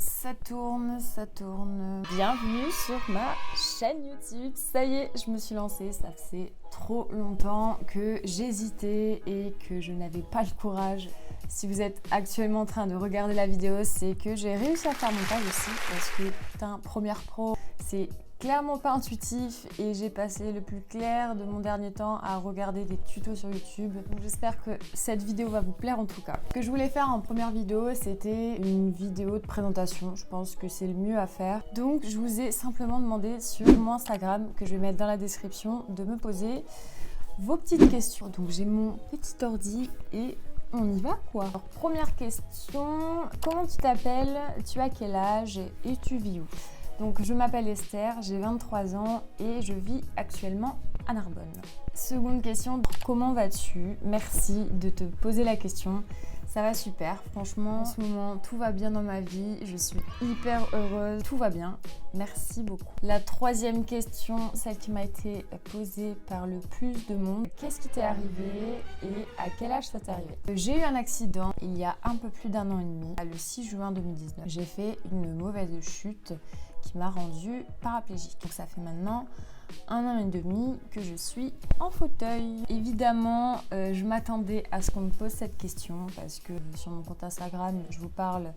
Ça tourne, ça tourne. Bienvenue sur ma chaîne YouTube. Ça y est, je me suis lancée. Ça faisait trop longtemps que j'hésitais et que je n'avais pas le courage. Si vous êtes actuellement en train de regarder la vidéo, c'est que j'ai réussi à faire mon montage aussi. Parce que putain, Premiere Pro, c'est clairement pas intuitif et j'ai passé le plus clair de mon dernier temps à regarder des tutos sur YouTube. Donc j'espère que cette vidéo va vous plaire en tout cas. Ce que je voulais faire en première vidéo, c'était une vidéo de présentation. Je pense que c'est le mieux à faire. Donc je vous ai simplement demandé sur mon Instagram, que je vais mettre dans la description, de me poser vos petites questions. Donc j'ai mon petit ordi et on y va quoi. Alors, première question, comment tu t'appelles, tu as quel âge et tu vis où? Donc je m'appelle Esther, j'ai 23 ans et je vis actuellement à Narbonne. Seconde question, comment vas-tu? Merci de te poser la question. Ça va super, franchement en ce moment tout va bien dans ma vie, je suis hyper heureuse, tout va bien, merci beaucoup. La troisième question, celle qui m'a été posée par le plus de monde, qu'est-ce qui t'est arrivé et à quel âge ça t'est arrivé? J'ai eu un accident il y a un peu plus d'un an et demi, le 6 juin 2019. J'ai fait une mauvaise chute qui m'a rendue paraplégique. Donc ça fait maintenant un an et demi que je suis en fauteuil. Évidemment, je m'attendais à ce qu'on me pose cette question parce que sur mon compte Instagram, je vous parle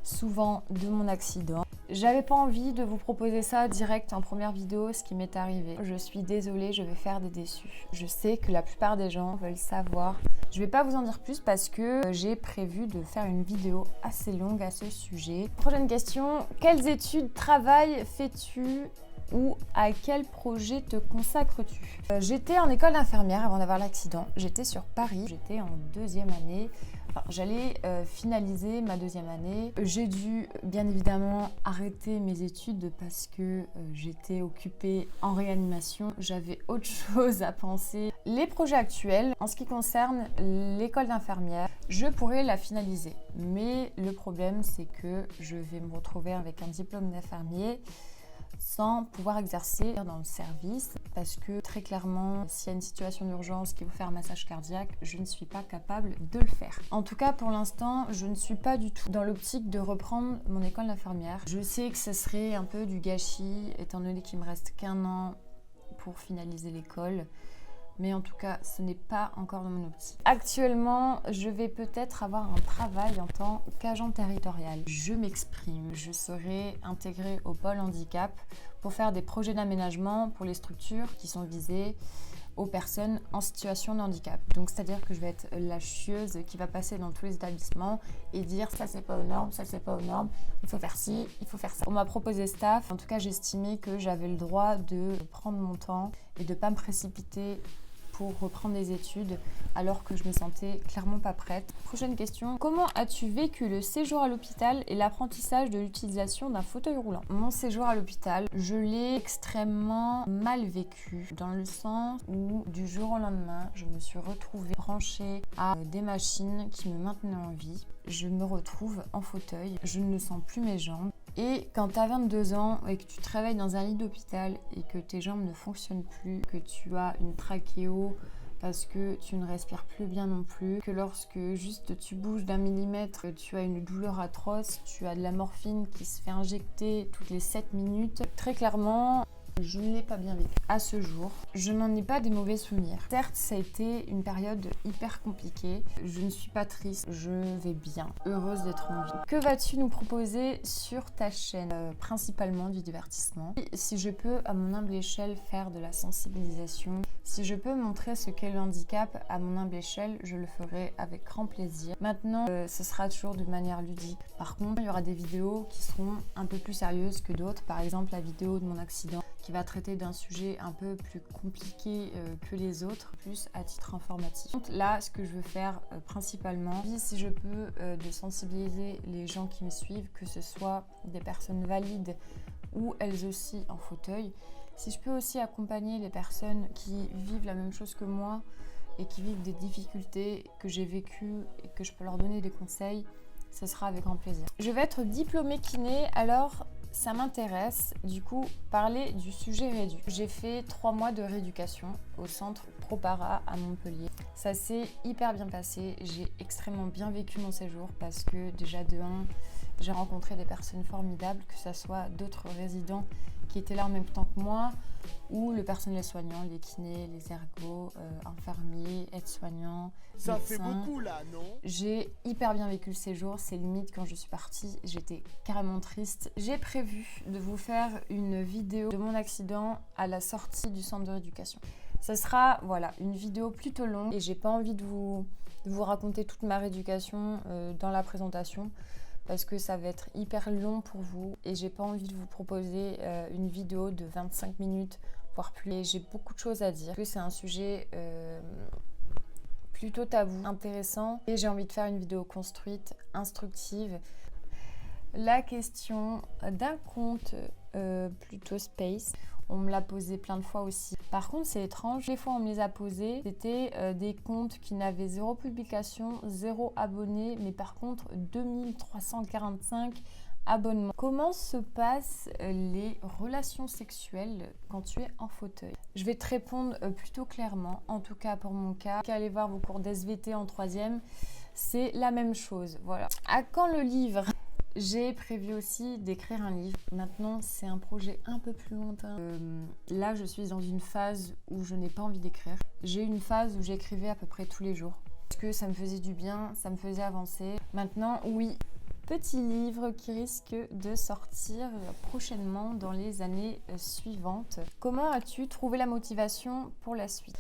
souvent de mon accident. J'avais pas envie de vous proposer ça direct en première vidéo, ce qui m'est arrivé. Je suis désolée, je vais faire des déçus. Je sais que la plupart des gens veulent savoir. Je vais pas vous en dire plus parce que j'ai prévu de faire une vidéo assez longue à ce sujet. Prochaine question, quelles études, travail fais-tu ou à quel projet te consacres-tu? J'étais en école d'infirmière avant d'avoir l'accident. J'étais sur Paris, j'étais en deuxième année. Enfin, j'allais finaliser ma deuxième année. J'ai dû bien évidemment arrêter mes études parce que j'étais occupée en réanimation. J'avais autre chose à penser. Les projets actuels, en ce qui concerne l'école d'infirmière, je pourrais la finaliser. Mais le problème, c'est que je vais me retrouver avec un diplôme d'infirmier sans pouvoir exercer dans le service parce que très clairement, s'il y a une situation d'urgence qui vous fait un massage cardiaque, je ne suis pas capable de le faire. En tout cas, pour l'instant, je ne suis pas du tout dans l'optique de reprendre mon école d'infirmière. Je sais que ce serait un peu du gâchis étant donné qu'il me reste qu'un an pour finaliser l'école. Mais en tout cas, ce n'est pas encore dans mon optique. Actuellement, je vais peut-être avoir un travail en tant qu'agent territorial. Je m'exprime, je serai intégrée au pôle handicap pour faire des projets d'aménagement pour les structures qui sont visées aux personnes en situation de handicap. Donc c'est-à-dire que je vais être la chieuse qui va passer dans tous les établissements et dire ça c'est pas aux normes, ça c'est pas aux normes, il faut faire ci, il faut faire ça. On m'a proposé staff, en tout cas j'estimais que j'avais le droit de prendre mon temps et de ne pas me précipiter pour reprendre des études alors que je me sentais clairement pas prête. Prochaine question, comment as-tu vécu le séjour à l'hôpital et l'apprentissage de l'utilisation d'un fauteuil roulant? Mon séjour à l'hôpital, je l'ai extrêmement mal vécu dans le sens où du jour au lendemain, je me suis retrouvée branchée à des machines qui me maintenaient en vie. Je me retrouve en fauteuil, je ne sens plus mes jambes. Et quand tu as 22 ans et que tu te réveilles dans un lit d'hôpital et que tes jambes ne fonctionnent plus, que tu as une trachéo parce que tu ne respires plus bien non plus, que lorsque juste tu bouges d'un millimètre, tu as une douleur atroce, tu as de la morphine qui se fait injecter toutes les 7 minutes. Très clairement, je ne l'ai pas bien vécu. À ce jour, je n'en ai pas des mauvais souvenirs. Certes, ça a été une période hyper compliquée. Je ne suis pas triste, je vais bien. Heureuse d'être en vie. Que vas-tu nous proposer sur ta chaîne? Principalement du divertissement. Si je peux, à mon humble échelle, faire de la sensibilisation, si je peux montrer ce qu'est le handicap à mon humble échelle, je le ferai avec grand plaisir. Maintenant, ce sera toujours de manière ludique. Par contre, il y aura des vidéos qui seront un peu plus sérieuses que d'autres. Par exemple, la vidéo de mon accident qui va traiter d'un sujet un peu plus compliqué que les autres, plus à titre informatif. Donc là, ce que je veux faire principalement, si je peux, de sensibiliser les gens qui me suivent, que ce soit des personnes valides ou elles aussi en fauteuil. Si je peux aussi accompagner les personnes qui vivent la même chose que moi et qui vivent des difficultés que j'ai vécues et que je peux leur donner des conseils, ce sera avec grand plaisir. Je vais être diplômée kiné, alors ça m'intéresse du coup parler du sujet réédu. J'ai fait 3 mois de rééducation au centre ProPara à Montpellier. Ça s'est hyper bien passé, j'ai extrêmement bien vécu mon séjour parce que déjà de 1, J'ai rencontré des personnes formidables, que ce soit d'autres résidents qui étaient là en même temps que moi, ou le personnel soignant, les kinés, les ergos, infirmiers, aides-soignants, Ça médecins. fait beaucoup là, non? J'ai hyper bien vécu le séjour, c'est limite quand je suis partie, j'étais carrément triste. J'ai prévu de vous faire une vidéo de mon accident à la sortie du centre de rééducation. Ce sera voilà, une vidéo plutôt longue et j'ai pas envie de vous raconter toute ma rééducation dans la présentation parce que ça va être hyper long pour vous et j'ai pas envie de vous proposer une vidéo de 25 minutes voire plus. Et j'ai beaucoup de choses à dire, parce que c'est un sujet plutôt tabou, intéressant et j'ai envie de faire une vidéo construite, instructive. La question d'un compte plutôt space, on me l'a posé plein de fois aussi. Par contre, c'est étrange, les fois on me les a posés, c'était des comptes qui n'avaient 0 publication, 0 abonnés, mais par contre 2345 abonnements. Comment se passent les relations sexuelles quand tu es en fauteuil? Je vais te répondre plutôt clairement, en tout cas pour mon cas. Allez voir vos cours d'SVT en 3e, c'est la même chose. Voilà. À quand le livre? J'ai prévu aussi d'écrire un livre. Maintenant, c'est un projet un peu plus lointain. Là, je suis dans une phase où je n'ai pas envie d'écrire. J'ai eu une phase où j'écrivais à peu près tous les jours. Parce que ça me faisait du bien, ça me faisait avancer. Maintenant, oui, petit livre qui risque de sortir prochainement dans les années suivantes. Comment as-tu trouvé la motivation pour la suite?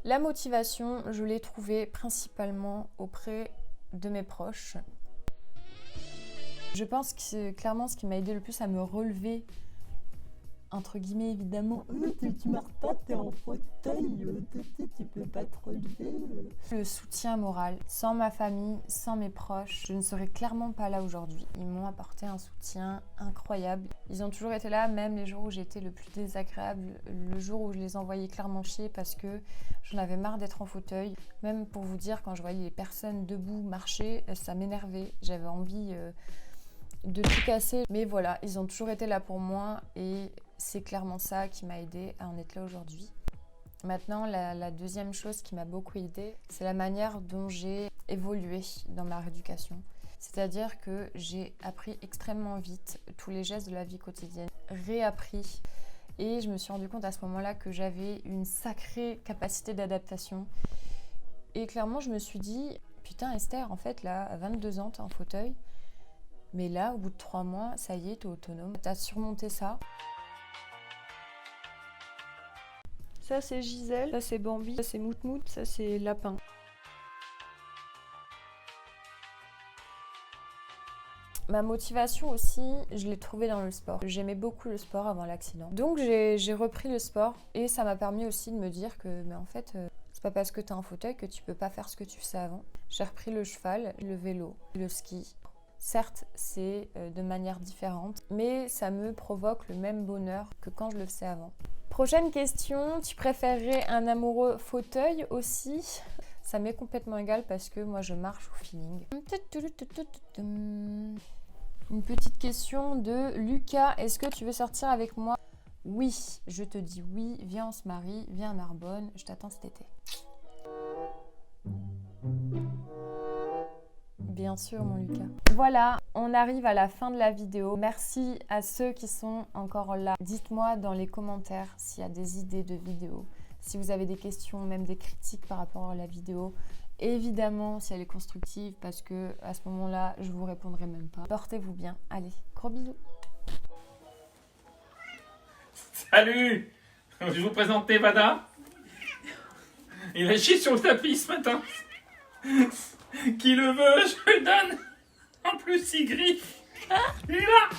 La motivation, je l'ai trouvée principalement auprès de mes proches. Je pense que c'est clairement ce qui m'a aidé le plus à me relever, entre guillemets évidemment. Tu marches pas, t'es en fauteuil, tu peux pas te relever. Le soutien moral. Sans ma famille, sans mes proches, je ne serais clairement pas là aujourd'hui. Ils m'ont apporté un soutien incroyable. Ils ont toujours été là, même les jours où j'étais le plus désagréable, le jour où je les envoyais clairement chier parce que j'en avais marre d'être en fauteuil. Même pour vous dire, quand je voyais les personnes debout marcher, ça m'énervait. J'avais envie de tout casser. Mais voilà, ils ont toujours été là pour moi et c'est clairement ça qui m'a aidée à en être là aujourd'hui. Maintenant, la deuxième chose qui m'a beaucoup aidée, c'est la manière dont j'ai évolué dans ma rééducation. C'est-à-dire que j'ai appris extrêmement vite tous les gestes de la vie quotidienne, réappris. Et je me suis rendu compte à ce moment-là que j'avais une sacrée capacité d'adaptation. Et clairement, je me suis dit, putain Esther, en fait là, à 22 ans, t'es en fauteuil. Mais là, au bout de 3 mois, ça y est, t'es autonome. T'as surmonté ça. Ça, c'est Gisèle. Ça, c'est Bambi. Ça, c'est Moutmout. Ça, c'est Lapin. Ma motivation aussi, je l'ai trouvée dans le sport. J'aimais beaucoup le sport avant l'accident. Donc, j'ai repris le sport. Et ça m'a permis aussi de me dire que, mais en fait, c'est pas parce que t'es en fauteuil que tu peux pas faire ce que tu faisais avant. J'ai repris le cheval, le vélo, le ski. Certes, c'est de manière différente, mais ça me provoque le même bonheur que quand je le faisais avant. Prochaine question, tu préférerais un amoureux fauteuil aussi? Ça m'est complètement égal parce que moi je marche au feeling. Une petite question de Lucas, est-ce que tu veux sortir avec moi? Oui, je te dis oui, viens on se marie, viens à Narbonne, je t'attends cet été. Bien sûr, mon Lucas. Voilà, on arrive à la fin de la vidéo. Merci à ceux qui sont encore là. Dites-moi dans les commentaires s'il y a des idées de vidéos, si vous avez des questions, même des critiques par rapport à la vidéo. Évidemment, si elle est constructive, parce que à ce moment-là, je vous répondrai même pas. Portez-vous bien. Allez, gros bisous. Salut! Je vais vous présenter Vada. Il a chié sur le tapis ce matin. Qui le veut, je le donne. En plus, il griffe. Il est là.